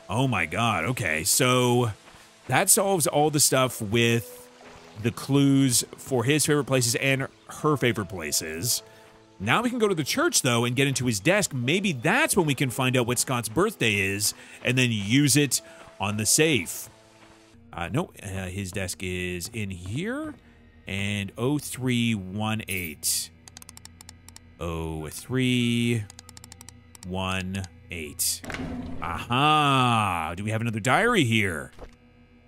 Oh my god, okay. So that solves all the stuff with the clues for his favorite places and her favorite places. Now we can go to the church, though, and get into his desk. Maybe that's when we can find out what Scott's birthday is and then use it on the safe. No, his desk is in here. And 0318. 0318. Aha! Do we have another diary here?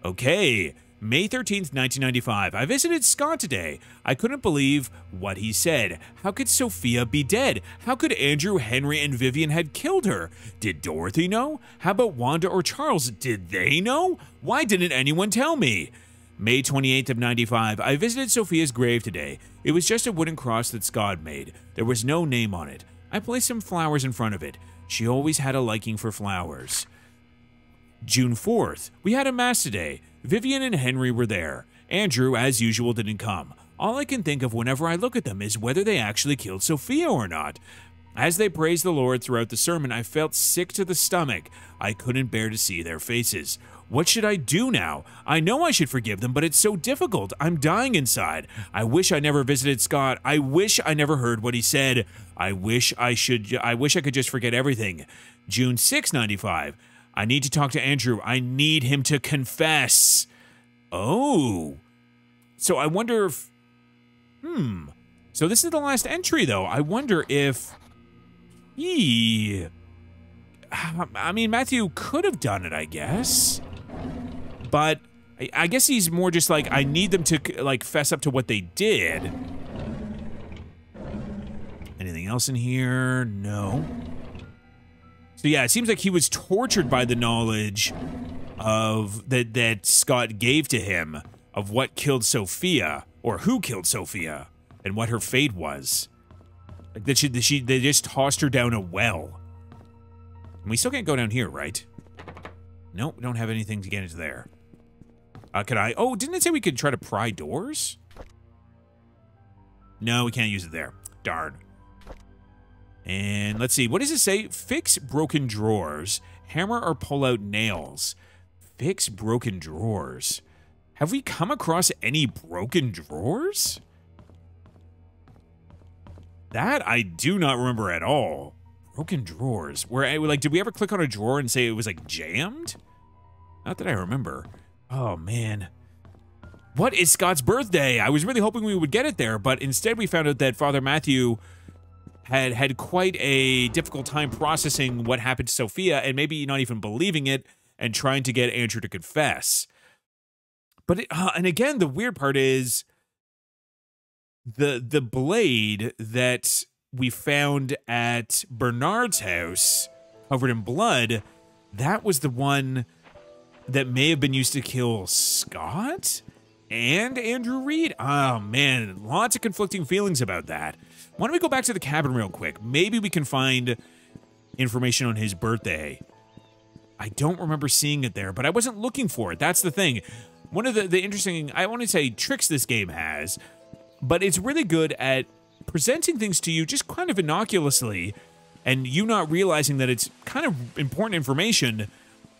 Okay. May 13th, 1995. I visited Scott today. I couldn't believe what he said. How could Sophia be dead? How could Andrew, Henry, and Vivian had killed her? Did Dorothy know? How about Wanda or Charles? Did they know? Why didn't anyone tell me? May 28th of 95. I visited Sophia's grave today. It was just a wooden cross that Scott made. There was no name on it. I placed some flowers in front of it. She always had a liking for flowers. June 4th. We had a mass today. Vivian and Henry were there. Andrew, as usual, didn't come. All I can think of whenever I look at them is whether they actually killed Sophia or not. As they praised the Lord throughout the sermon, I felt sick to the stomach. I couldn't bear to see their faces. What should I do now? I know I should forgive them, but it's so difficult. I'm dying inside. I wish I never visited Scott. I wish I never heard what he said. I wish I could just forget everything. June 6, 95. I need to talk to Andrew. I need him to confess. Oh. So I wonder if... So this is the last entry, though. I wonder if he... I mean, Matthew could have done it, I guess. But I guess he's more just like, I need them to, like, fess up to what they did. Anything else in here? No. So yeah, it seems like he was tortured by the knowledge of that Scott gave to him of what killed Sophia, or who killed Sophia, and what her fate was. Like that they just tossed her down a well. And we still can't go down here, right? Nope, we don't have anything to get into there. Could I? Oh, didn't it say we could try to pry doors? No, we can't use it there. Darn. And let's see, what does it say? Fix broken drawers. Hammer or pull out nails. Fix broken drawers. Have we come across any broken drawers? That I do not remember at all. Broken drawers. Where, like, did we ever click on a drawer and say it was, like, jammed? Not that I remember. Oh, man. What is Scott's birthday? I was really hoping we would get it there, but instead we found out that Father Matthew had quite a difficult time processing what happened to Sophia, and maybe not even believing it, and trying to get Andrew to confess. But, and again, the weird part is the blade that we found at Bernard's house, covered in blood, that was the one that may have been used to kill Scott and Andrew Reed. Oh, man, lots of conflicting feelings about that. Why don't we go back to the cabin real quick? Maybe we can find information on his birthday. I don't remember seeing it there, but I wasn't looking for it. That's the thing. One of the interesting, I want to say, tricks this game has, but it's really good at presenting things to you just kind of innocuously, and you not realizing that it's kind of important information,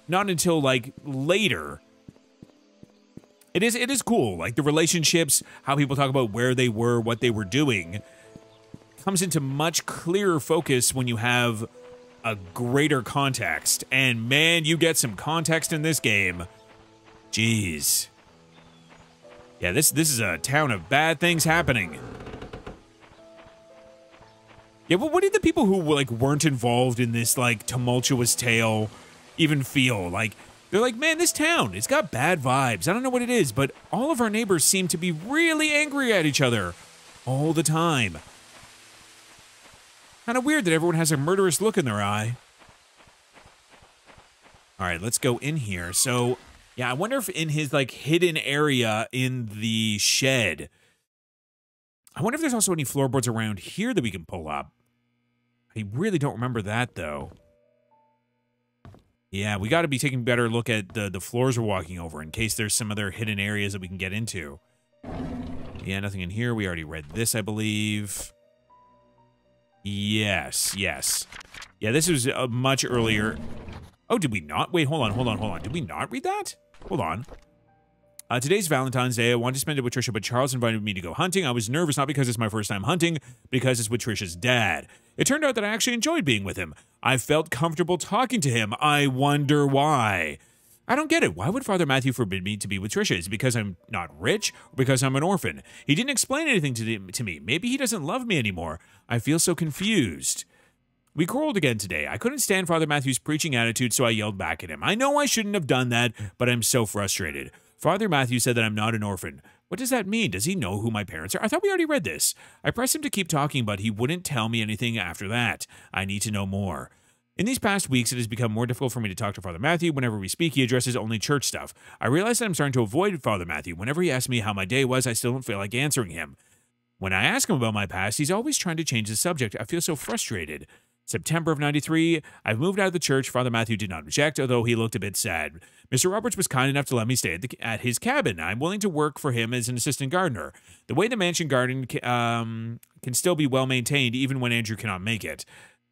not until, like, later. It is cool. Like, the relationships, how people talk about where they were, what they were doing, comes into much clearer focus when you have a greater context. And man, you get some context in this game. Jeez. Yeah, this is a town of bad things happening. Yeah, but what did the people who, like, weren't involved in this, like, tumultuous tale even feel? Like, they're like, man, this town, it's got bad vibes. I don't know what it is, but all of our neighbors seem to be really angry at each other all the time. Kind of weird that everyone has a murderous look in their eye. All right, let's go in here. So, yeah, I wonder if in his, like, hidden area in the shed, I wonder if there's also any floorboards around here that we can pull up. I really don't remember that, though. Yeah, we got to be taking a better look at the floors we're walking over in case there's some other hidden areas that we can get into. Yeah, nothing in here. We already read this, I believe. Yes, yes. Yeah, this was much earlier. Oh, did we not? Wait, hold on. Did we not read that? Hold on. Today's Valentine's Day. I wanted to spend it with Trisha, but Charles invited me to go hunting. I was nervous, not because it's my first time hunting, because it's with Trisha's dad. It turned out that I actually enjoyed being with him. I felt comfortable talking to him. I wonder why. I don't get it. Why would Father Matthew forbid me to be with Trisha? Is it because I'm not rich or because I'm an orphan? He didn't explain anything to me. Maybe he doesn't love me anymore. I feel so confused. We quarreled again today. I couldn't stand Father Matthew's preaching attitude, so I yelled back at him. I know I shouldn't have done that, but I'm so frustrated. Father Matthew said that I'm not an orphan. What does that mean? Does he know who my parents are? I thought we already read this. I pressed him to keep talking, but he wouldn't tell me anything after that. I need to know more. In these past weeks, it has become more difficult for me to talk to Father Matthew. Whenever we speak, he addresses only church stuff. I realize that I'm starting to avoid Father Matthew. Whenever he asks me how my day was, I still don't feel like answering him. When I ask him about my past, he's always trying to change the subject. I feel so frustrated. September of 93, I've moved out of the church. Father Matthew did not object, although he looked a bit sad. Mr. Roberts was kind enough to let me stay at his cabin. I'm willing to work for him as an assistant gardener. The way the mansion garden can still be well maintained even when Andrew cannot make it.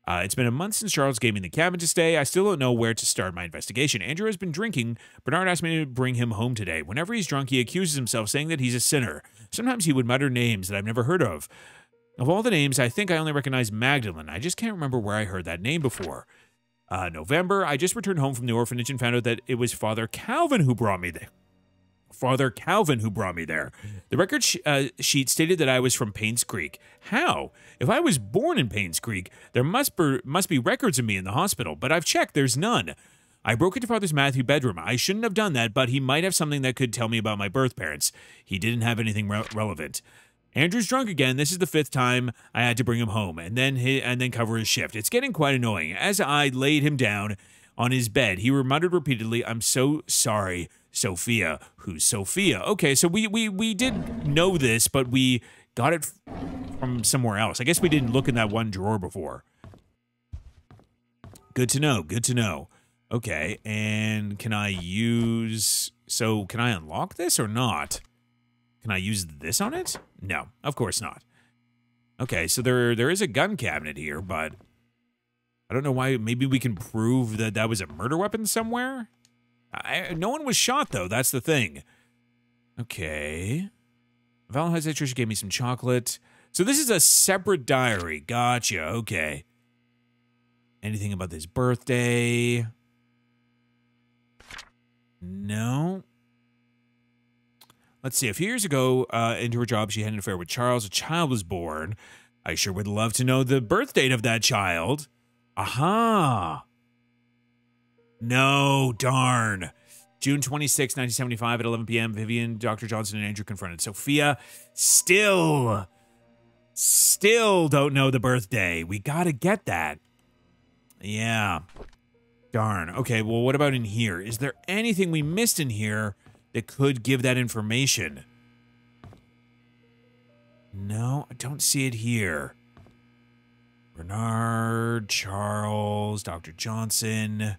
It's been a month since Charles gave me the cabin to stay. I still don't know where to start my investigation. Andrew has been drinking. Bernard asked me to bring him home today. Whenever he's drunk, he accuses himself, saying that he's a sinner. Sometimes he would mutter names that I've never heard of. Of all the names, I think I only recognize Magdalene. I just can't remember where I heard that name before. November, I just returned home from the orphanage and found out that it was Father Calvin who brought me there. The record sheet stated that I was from Painscreek. How? If I was born in Painscreek, there must be records of me in the hospital, but I've checked, there's none. I broke into Father Matthew's bedroom. I shouldn't have done that, but he might have something that could tell me about my birth parents. He didn't have anything relevant. Andrew's drunk again. This is the 5th time I had to bring him home and then cover his shift. It's getting quite annoying. As I laid him down on his bed, he muttered repeatedly, "I'm so sorry, Sophia." Who's Sophia? Okay, so we did know this, but we got it from somewhere else. I guess we didn't look in that one drawer before. Good to know. Good to know. Okay, and can I unlock this or not? Can I use this on it? No, of course not. Okay, so there is a gun cabinet here, but I don't know why. Maybe we can prove that that was a murder weapon somewhere? No one was shot, though. That's the thing. Okay. Valentine's Day, Trisha gave me some chocolate. So this is a separate diary. Gotcha. Okay. Anything about this birthday? No. Let's see. A few years ago, into her job, she had an affair with Charles. A child was born. I sure would love to know the birth date of that child. Aha. No, darn. June 26, 1975 at 11 p.m. Vivian, Dr. Johnson, and Andrew confronted Sophia. Still don't know the birthday. We gotta get that. Yeah. Darn. Okay, well, what about in here? Is there anything we missed in here that could give that information? No, I don't see it here. Bernard, Charles, Dr. Johnson.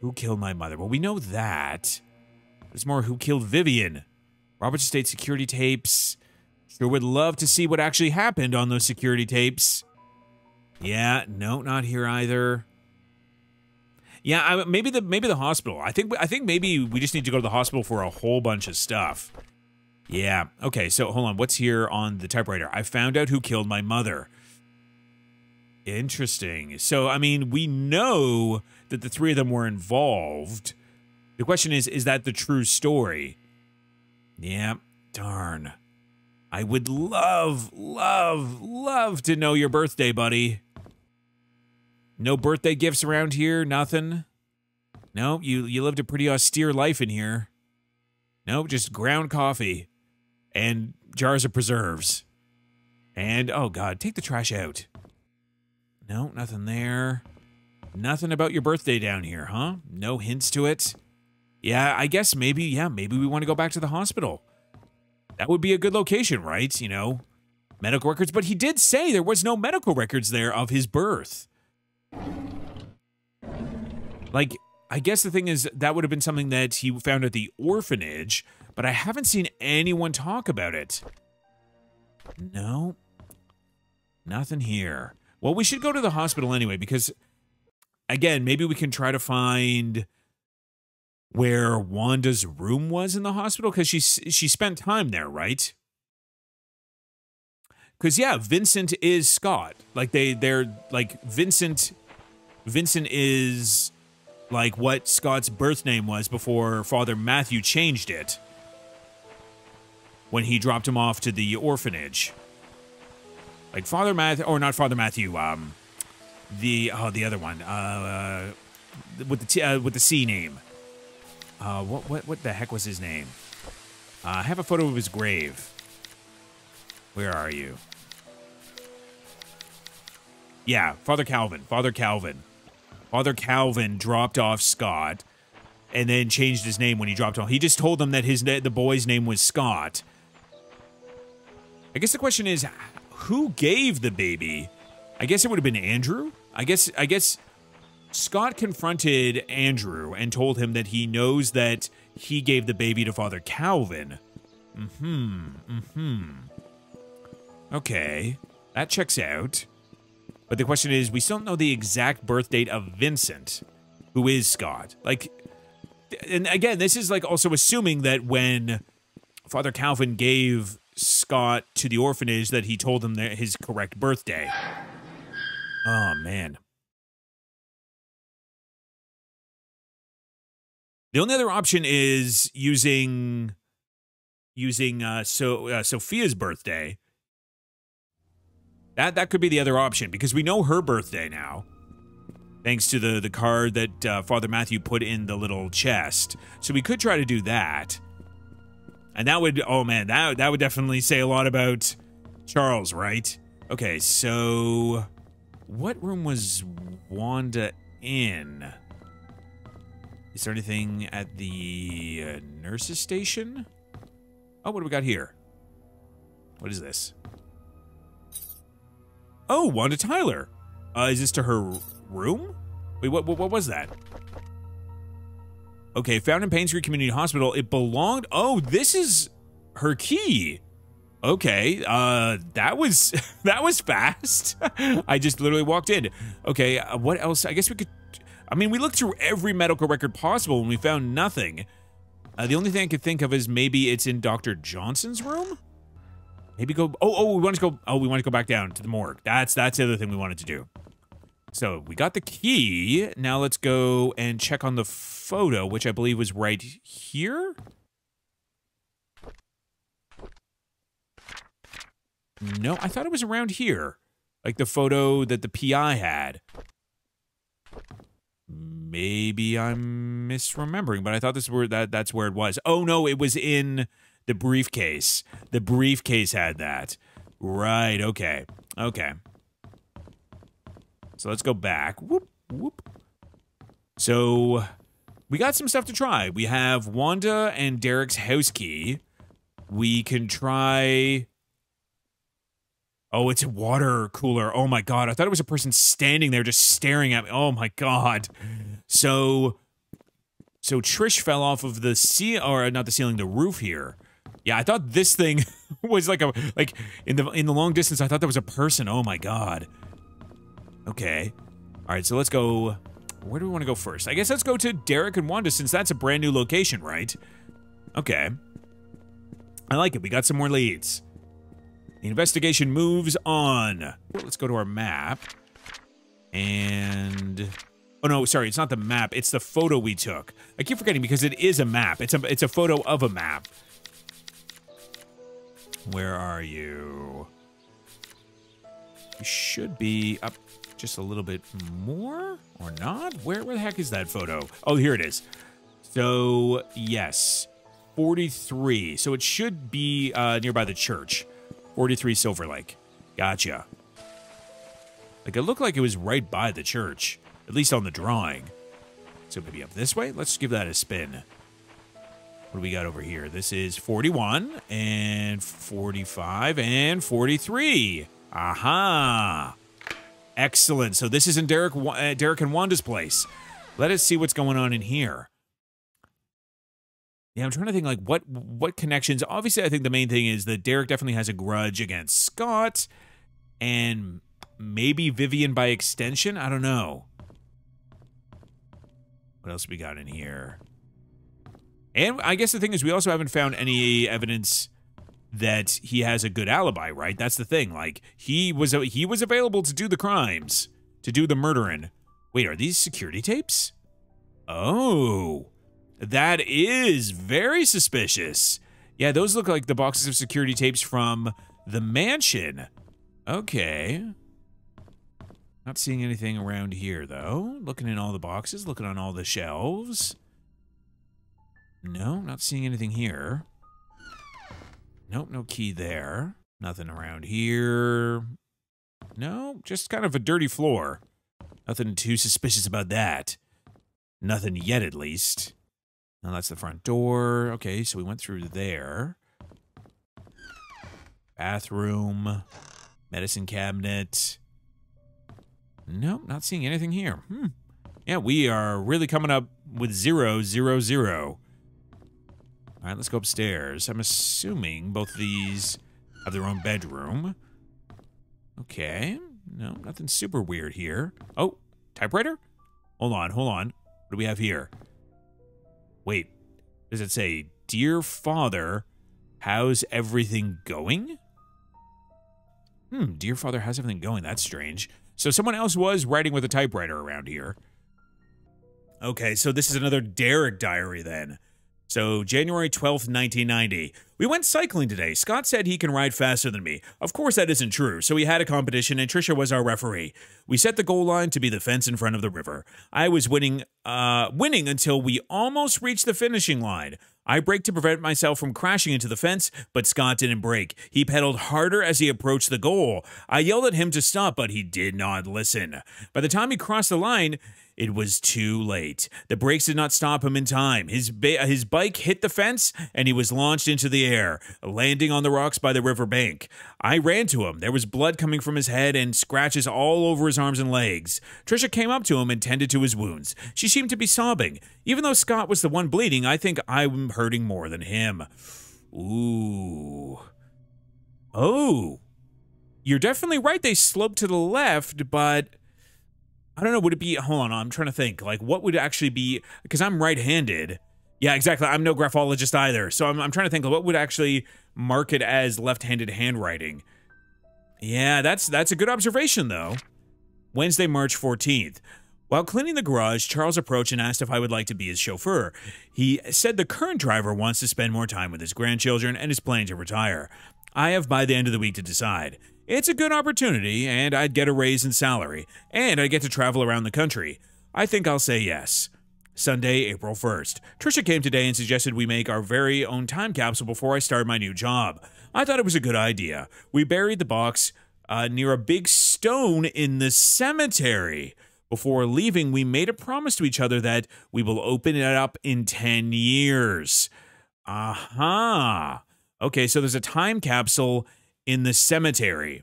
Who killed my mother? Well, we know that. There's more who killed Vivian. Roberts Estate security tapes. Sure would love to see what actually happened on those security tapes. Yeah, no, not here either. Yeah, maybe the hospital. I think maybe we just need to go to the hospital for a whole bunch of stuff. Yeah. Okay, so hold on. What's here on the typewriter? I found out who killed my mother. Interesting. So, I mean, we know that the 3 of them were involved. The question is that the true story? Yeah. Darn. I would love to know your birthday, buddy. No birthday gifts around here? Nothing? No, you lived a pretty austere life in here. Nope, just ground coffee. And jars of preserves. And, oh God, take the trash out. No, nothing there. Nothing about your birthday down here, huh? No hints to it? Yeah, I guess maybe we want to go back to the hospital. That would be a good location, right? You know, medical records. But he did say there was no medical records there of his birth. Like, I guess the thing is, that would have been something that he found at the orphanage, but I haven't seen anyone talk about it. No. Nothing here. Well, we should go to the hospital anyway, because again, maybe we can try to find where Wanda's room was in the hospital, because she spent time there, right? Because yeah, Vincent is Scott. Like they're like Vincent is like what Scott's birth name was before Father Matthew changed it when he dropped him off to the orphanage. Like Father Matthew, or not Father Matthew, the other one, with the C name. What the heck was his name? I have a photo of his grave. Where are you? Yeah, Father Calvin. Father Calvin. Father Calvin dropped off Scott and then changed his name when he dropped off. He just told them that the boy's name was Scott. I guess the question is, who gave the baby? I guess it would have been Andrew. I guess Scott confronted Andrew and told him that he knows that he gave the baby to Father Calvin. Okay, that checks out. But the question is, we still don't know the exact birth date of Vincent, who is Scott. Like, and again, this is like also assuming that when Father Calvin gave Scott to the orphanage, that he told him his correct birthday. Oh, man. The only other option is using Sophia's birthday. That could be the other option, because we know her birthday now, thanks to the card that Father Matthew put in the little chest. So we could try to do that. And that would, oh man, that would definitely say a lot about Charles, right? Okay, so what room was Wanda in? Is there anything at the nurse's station? Oh, what do we got here? What is this? Oh, Wanda Tyler. Is this to her room? Wait, what was that? Okay, found in Painscreek Community Hospital. It belonged... Oh, this is her key. Okay, that was fast. I just literally walked in. Okay, what else? I guess we could... I mean, we looked through every medical record possible and we found nothing. The only thing I could think of is maybe it's in Dr. Johnson's room? Maybe go... Oh, we want to go... Oh, we want to go back down to the morgue. That's the other thing we wanted to do. So, we got the key. Now let's go and check on the photo, which I believe was right here? No, I thought it was around here. Like the photo that the PI had. Maybe I'm misremembering, but I thought that's where it was. Oh, no, it was in the briefcase. The briefcase had that. Right, okay. Okay. So let's go back. Whoop, whoop. So we got some stuff to try. We have Wanda and Derek's house key. We can try... Oh, it's a water cooler. Oh my god. I thought it was a person standing there just staring at me. Oh my god. So Trish fell off of the or not the ceiling, the roof here. Yeah, I thought this thing was like in the long distance. I thought that was a person. Oh my god. Okay. All right, so let's go. Where do we want to go first? I guess let's go to Derek and Wanda, since that's a brand new location, right? Okay. I like it. We got some more leads. The investigation moves on. Let's go to our map. And... Oh, no, sorry. It's not the map. It's the photo we took. I keep forgetting because it is a map. It's a photo of a map. Where are you? You should be up just a little bit more, or not? Where the heck is that photo? Oh, here it is. So, yes. 43. So it should be nearby the church. 43 Silver Lake. Gotcha. Like, it looked like it was right by the church. At least on the drawing. So maybe up this way? Let's give that a spin. What do we got over here? This is 41, and 45, and 43. Aha! Excellent. So this is in Derek and Wanda's place. Let us see what's going on in here. Yeah, I'm trying to think, like, what connections... Obviously, I think the main thing is that Derek definitely has a grudge against Scott, and maybe Vivian by extension? I don't know. What else we got in here? And I guess the thing is we also haven't found any evidence that he has a good alibi, right? That's the thing. Like, he was available to do the crimes, to do the murdering. Wait, are these security tapes? Oh, that is very suspicious. Yeah, those look like the boxes of security tapes from the mansion. Okay. Not seeing anything around here, though. Looking in all the boxes, looking on all the shelves. No, not seeing anything here. Nope, no key there. Nothing around here. No, just kind of a dirty floor. Nothing too suspicious about that. Nothing yet, at least. Now that's the front door. Okay, so we went through there. Bathroom. Medicine cabinet. Nope, not seeing anything here. Yeah, we are really coming up with 0, 0, 0. All right, let's go upstairs. I'm assuming both of these have their own bedroom. Okay. No, nothing super weird here. Oh, typewriter? Hold on, hold on. What do we have here? Wait, does it say, Dear Father, how's everything going? Dear Father, how's everything going? That's strange. So someone else was writing with a typewriter around here. Okay, so this is another Derek diary then. So, January 12th, 1990. We went cycling today. Scott said he can ride faster than me. Of course that isn't true, so we had a competition and Trisha was our referee. We set the goal line to be the fence in front of the river. I was winning until we almost reached the finishing line. I braked to prevent myself from crashing into the fence, but Scott didn't brake. He pedaled harder as he approached the goal. I yelled at him to stop, but he did not listen. By the time he crossed the line, it was too late. The brakes did not stop him in time. His bike hit the fence, and he was launched into the air, landing on the rocks by the river bank. I ran to him. There was blood coming from his head and scratches all over his arms and legs. Trisha came up to him and tended to his wounds. She seemed to be sobbing. Even though Scott was the one bleeding, I think I'm hurting more than him. Ooh. Oh. You're definitely right. They sloped to the left, but I don't know, would it be, hold on, I'm trying to think, like, what would actually be, because I'm right-handed. Yeah, exactly, I'm no graphologist either, so I'm trying to think, what would actually mark it as left-handed handwriting? Yeah, that's a good observation, though. Wednesday, March 14th. While cleaning the garage, Charles approached and asked if I would like to be his chauffeur. He said the current driver wants to spend more time with his grandchildren and is planning to retire. I have by the end of the week to decide. It's a good opportunity, and I'd get a raise in salary, and I'd get to travel around the country. I think I'll say yes. Sunday, April 1st. Trisha came today and suggested we make our very own time capsule before I start my new job. I thought it was a good idea. We buried the box near a big stone in the cemetery. Before leaving, we made a promise to each other that we will open it up in 10 years. Aha. Okay, so there's a time capsule in the cemetery.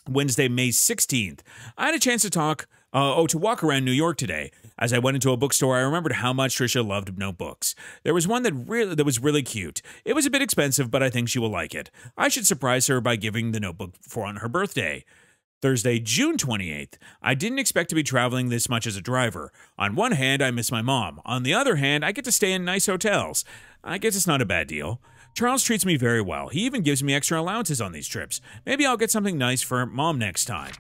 Wednesday, May 16th. I had a chance to walk around New York today. As I went into a bookstore, I remembered how much Trisha loved notebooks. There was one that was really cute. It was a bit expensive, but I think she will like it. I should surprise her by giving the notebook on her birthday. Thursday, June 28th. I didn't expect to be traveling this much as a driver. On one hand, I miss my mom. On the other hand, I get to stay in nice hotels. I guess it's not a bad deal. Charles treats me very well. He even gives me extra allowances on these trips. Maybe I'll get something nice for Mom next time.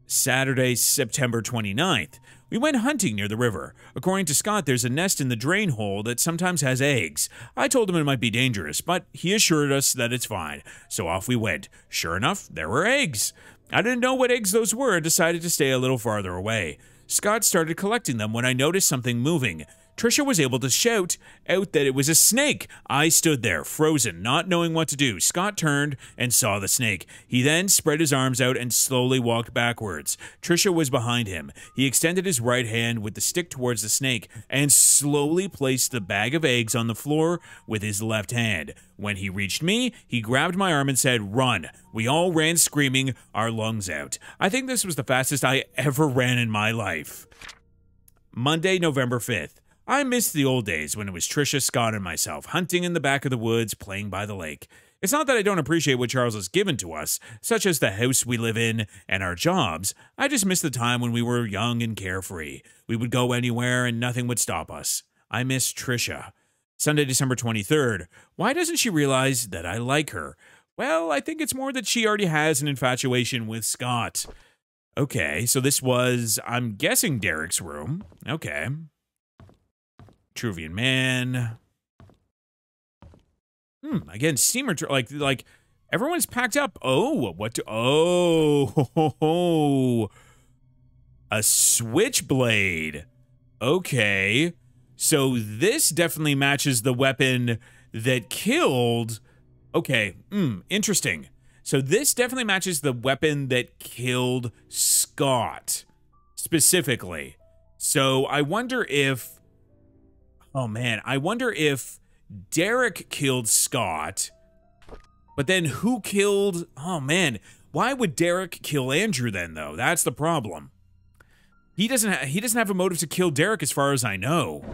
Saturday, September 29th. We went hunting near the river. According to Scott, there's a nest in the drain hole that sometimes has eggs. I told him it might be dangerous, but he assured us that it's fine. So off we went. Sure enough, there were eggs. I didn't know what eggs those were and decided to stay a little farther away. Scott started collecting them when I noticed something moving. Trisha was able to shout out that it was a snake. I stood there, frozen, not knowing what to do. Scott turned and saw the snake. He then spread his arms out and slowly walked backwards. Trisha was behind him. He extended his right hand with the stick towards the snake and slowly placed the bag of eggs on the floor with his left hand. When he reached me, he grabbed my arm and said, "Run." We all ran screaming our lungs out. I think this was the fastest I ever ran in my life. Monday, November 5th. I missed the old days when it was Trisha, Scott, and myself, hunting in the back of the woods, playing by the lake. It's not that I don't appreciate what Charles has given to us, such as the house we live in and our jobs. I just miss the time when we were young and carefree. We would go anywhere and nothing would stop us. I miss Trisha. Sunday, December 23rd. Why doesn't she realize that I like her? Well, I think it's more that she already has an infatuation with Scott. Okay, so this was, I'm guessing, Derek's room. Okay. Truvian man. Again, steamer, like everyone's packed up. Oh, a switchblade. Okay. So this definitely matches the weapon that killed. Okay, interesting. So this definitely matches the weapon that killed Scott, specifically. So I wonder if, oh man, I wonder if Derek killed Scott, but then who killed, oh man, why would Derek kill Andrew then, though? That's the problem. He doesn't have a motive to kill Derek as far as I know.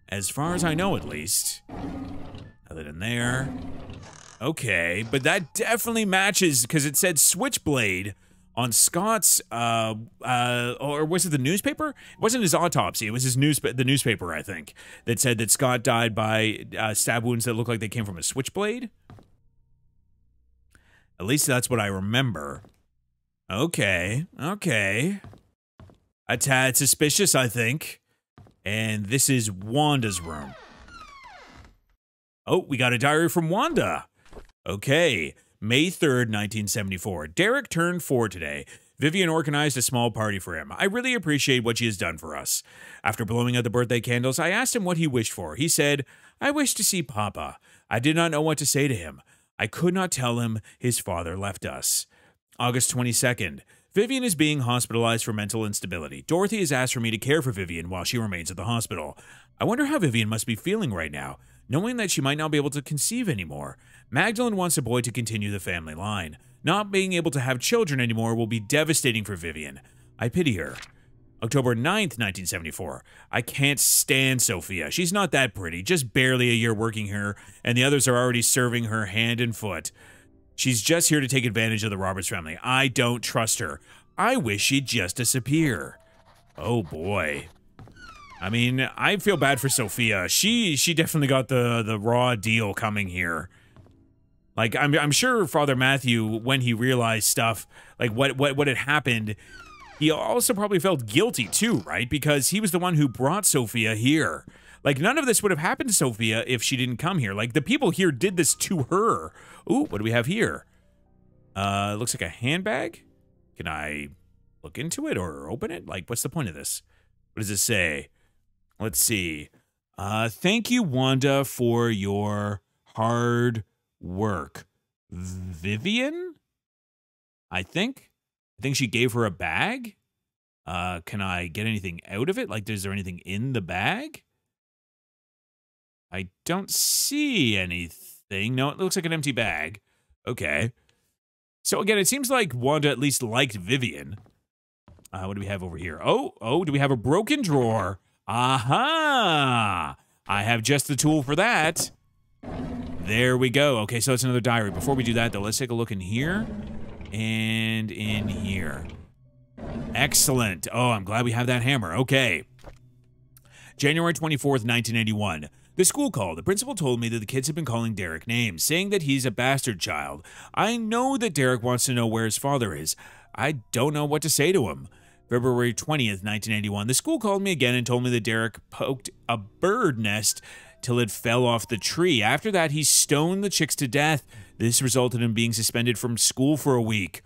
As far as I know, at least. Other than there. Okay, but that definitely matches, because it said switchblade on Scott's, or was it the newspaper? It wasn't his autopsy, it was his the newspaper, I think, that said that Scott died by stab wounds that looked like they came from a switchblade. At least that's what I remember. Okay, okay. A tad suspicious, I think. And this is Wanda's room. Oh, we got a diary from Wanda. Okay. May 3rd, 1974. Derek turned 4 today. Vivian organized a small party for him. I really appreciate what she has done for us. After blowing out the birthday candles, I asked him what he wished for. He said, I wish to see Papa. I did not know what to say to him. I could not tell him his father left us. August 22nd. Vivian is being hospitalized for mental instability. Dorothy has asked for me to care for Vivian while she remains at the hospital. I wonder how Vivian must be feeling right now, knowing that she might not be able to conceive anymore. Magdalene wants a boy to continue the family line. Not being able to have children anymore will be devastating for Vivian. I pity her. October 9th, 1974. I can't stand Sophia. She's not that pretty, just barely a year working here, and the others are already serving her hand and foot. She's just here to take advantage of the Roberts family. I don't trust her. I wish she'd just disappear. Oh boy. I mean, I feel bad for Sophia. She definitely got the raw deal coming here. Like, I'm sure Father Matthew, when he realized stuff, like what had happened, he also probably felt guilty too, right? Because he was the one who brought Sophia here. Like, none of this would have happened to Sophia if she didn't come here. Like, the people here did this to her. Ooh, what do we have here? Looks like a handbag. Can I look into it or open it? Like, what's the point of this? What does it say? Let's see. Thank you, Wanda, for your hard work. Vivian? I think she gave her a bag. Can I get anything out of it? Like, is there anything in the bag? I don't see anything. No, it looks like an empty bag. Okay. So again, it seems like Wanda at least liked Vivian. What do we have over here? Oh, do we have a broken drawer? Aha! I have just the tool for that. There we go. Okay, so it's another diary. Before we do that, though, let's take a look in here and in here. Excellent. Oh, I'm glad we have that hammer. Okay. January 24th, 1981. The school called. The principal told me that the kids have been calling Derek names, saying that he's a bastard child. I know that Derek wants to know where his father is. I don't know what to say to him. February 20th, 1981. The school called me again and told me that Derek poked a bird nest till it fell off the tree. After that, he stoned the chicks to death. This resulted in being suspended from school for a week.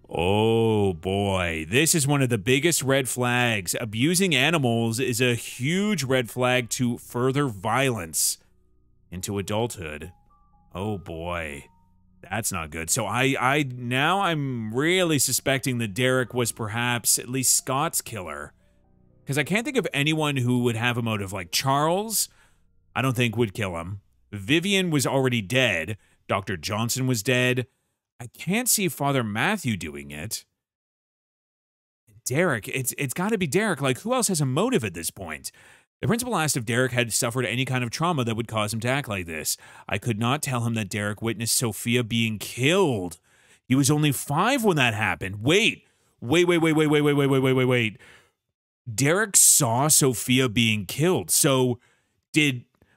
Oh boy, this is one of the biggest red flags. Abusing animals is a huge red flag to further violence into adulthood. Oh boy, that's not good. So now I'm really suspecting that Derek was perhaps at least Scott's killer. Because I can't think of anyone who would have a motive. Like Charles, I don't think would kill him. Vivian was already dead. Dr. Johnson was dead. I can't see Father Matthew doing it. Derek, it's got to be Derek. Like, who else has a motive at this point? The principal asked if Derek had suffered any kind of trauma that would cause him to act like this. I could not tell him that Derek witnessed Sophia being killed. He was only 5 when that happened. Wait. Derek saw Sophia being killed. So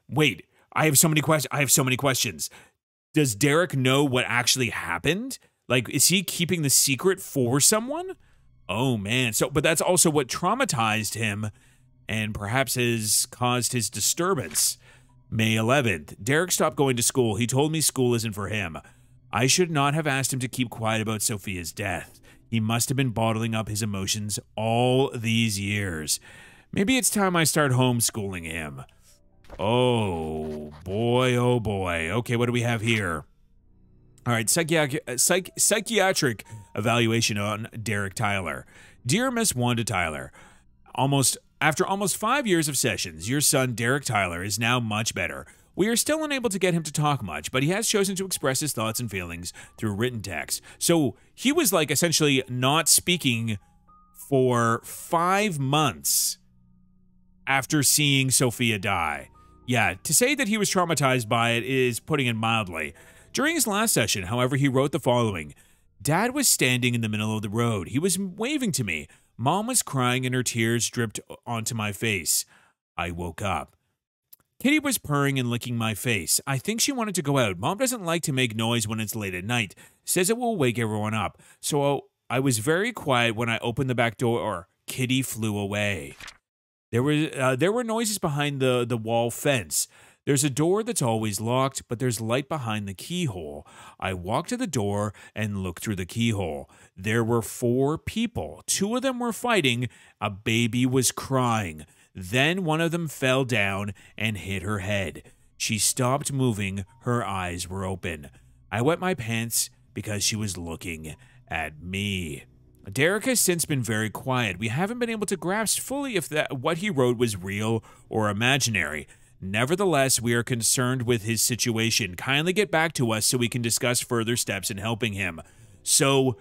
wait, I have so many questions. Does Derek know what actually happened? Like, is he keeping the secret for someone? Oh man. But that's also what traumatized him and perhaps has caused his disturbance. May 11th. Derek stopped going to school. He told me school isn't for him. I should not have asked him to keep quiet about Sophia's death. He must have been bottling up his emotions all these years. Maybe it's time I start homeschooling him. Oh boy, oh boy. Okay, what do we have here? All right, psychiatric evaluation on Derek Tyler. Dear Miss Wanda Tyler, after almost 5 years of sessions, your son Derek Tyler is now much better. We are still unable to get him to talk much, but he has chosen to express his thoughts and feelings through written text. So he was like essentially not speaking for 5 months after seeing Sophia die. Yeah, to say that he was traumatized by it is putting it mildly. During his last session, however, he wrote the following. Dad was standing in the middle of the road. He was waving to me. Mom was crying and her tears dripped onto my face. I woke up. Kitty was purring and licking my face. I think she wanted to go out. Mom doesn't like to make noise when it's late at night. Says it will wake everyone up. So I was very quiet when I opened the back door. Kitty flew away. There were noises behind the wall fence. There's a door that's always locked, but there's light behind the keyhole. I walked to the door and looked through the keyhole. There were 4 people. 2 of them were fighting. A baby was crying. Then one of them fell down and hit her head. She stopped moving. Her eyes were open. I wet my pants because she was looking at me. Derek has since been very quiet. We haven't been able to grasp fully if what he wrote was real or imaginary. Nevertheless, we are concerned with his situation. Kindly get back to us so we can discuss further steps in helping him. So,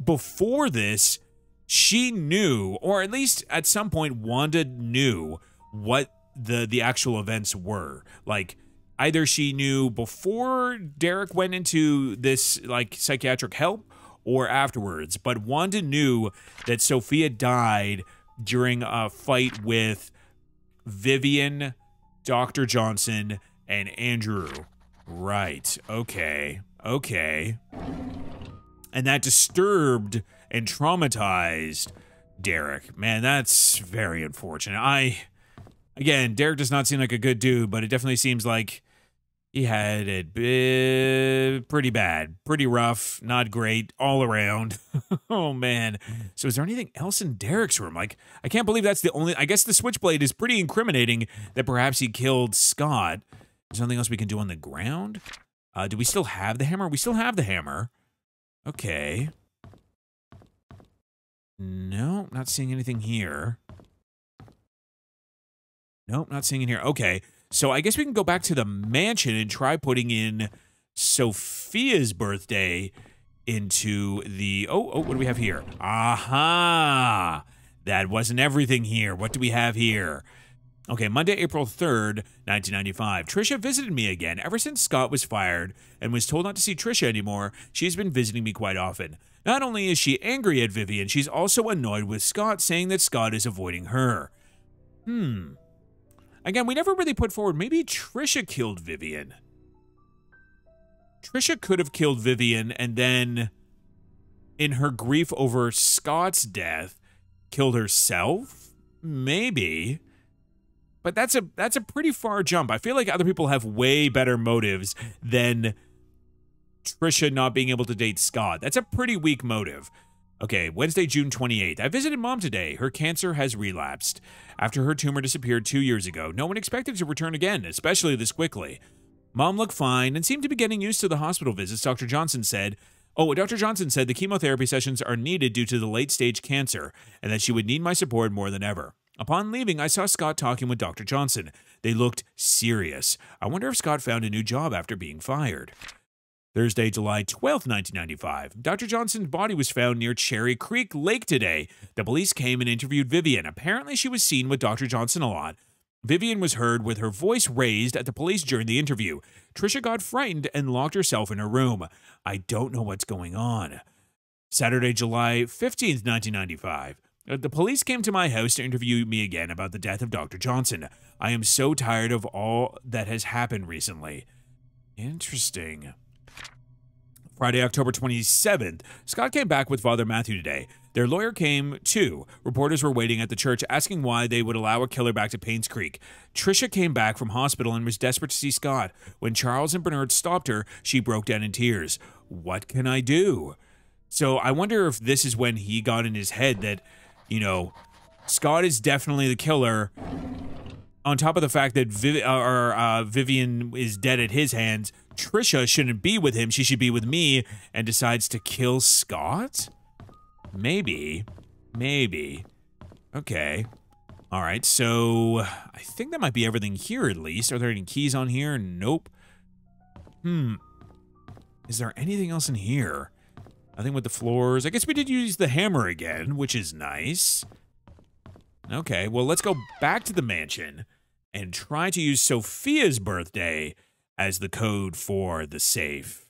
before this, she knew, or at least at some point, Wanda knew what the actual events were. Like, either she knew before Derek went into this, like, psychiatric help, or afterwards. But Wanda knew that Sophia died during a fight with Vivian, Dr. Johnson, and Andrew. Right. Okay. And that disturbed and traumatized Derek. Man, that's very unfortunate. Again, Derek does not seem like a good dude, but it definitely seems like he had it pretty bad, pretty rough, not great all around. Oh, man. So is there anything else in Derek's room? Like, I can't believe that's the only... I guess the switchblade is pretty incriminating that perhaps he killed Scott. Is there anything else we can do on the ground? Do we still have the hammer? We still have the hammer. Okay. No, not seeing anything here. Nope, not seeing it here. Okay. So I guess we can go back to the mansion and try putting in Sophia's birthday into the... Oh, what do we have here? Aha! That wasn't everything here. What do we have here? Okay, Monday, April 3rd, 1995. Trisha visited me again. Ever since Scott was fired and was told not to see Trisha anymore, she's been visiting me quite often. Not only is she angry at Vivian, she's also annoyed with Scott, saying that Scott is avoiding her. Again, we never really put forward, maybe Trisha killed Vivian. Trisha could have killed Vivian and then, in her grief over Scott's death, killed herself? Maybe. But that's a pretty far jump. I feel like other people have way better motives than Trisha not being able to date Scott. That's a pretty weak motive. Okay, Wednesday, June 28th. I visited Mom today. Her cancer has relapsed. After her tumor disappeared 2 years ago, no one expected it to return again, especially this quickly. Mom looked fine and seemed to be getting used to the hospital visits, Dr. Johnson said. Dr. Johnson said the chemotherapy sessions are needed due to the late-stage cancer, and that she would need my support more than ever. Upon leaving, I saw Scott talking with Dr. Johnson. They looked serious. I wonder if Scott found a new job after being fired. Thursday, July 12th, 1995. Dr. Johnson's body was found near Cherry Creek Lake today. The police came and interviewed Vivian. Apparently, she was seen with Dr. Johnson a lot. Vivian was heard with her voice raised at the police during the interview. Trisha got frightened and locked herself in her room. I don't know what's going on. Saturday, July 15th, 1995. The police came to my house to interview me again about the death of Dr. Johnson. I am so tired of all that has happened recently. Interesting. Friday, October 27th, Scott came back with Father Matthew today. Their lawyer came too. Reporters were waiting at the church asking why they would allow a killer back to Painscreek. Trisha came back from hospital and was desperate to see Scott. When Charles and Bernard stopped her, she broke down in tears. What can I do? So I wonder if this is when he got in his head that, you know, Scott is definitely the killer. On top of the fact that Vivian is dead at his hands, Trisha shouldn't be with him. She should be with me, and decides to kill Scott? Maybe. Maybe. Okay. All right, so I think that might be everything here at least. Are there any keys on here? Nope. Is there anything else in here? Nothing with the floors. I guess we did use the hammer again, which is nice. Okay, well, let's go back to the mansion and try to use Sophia's birthday as the code for the safe.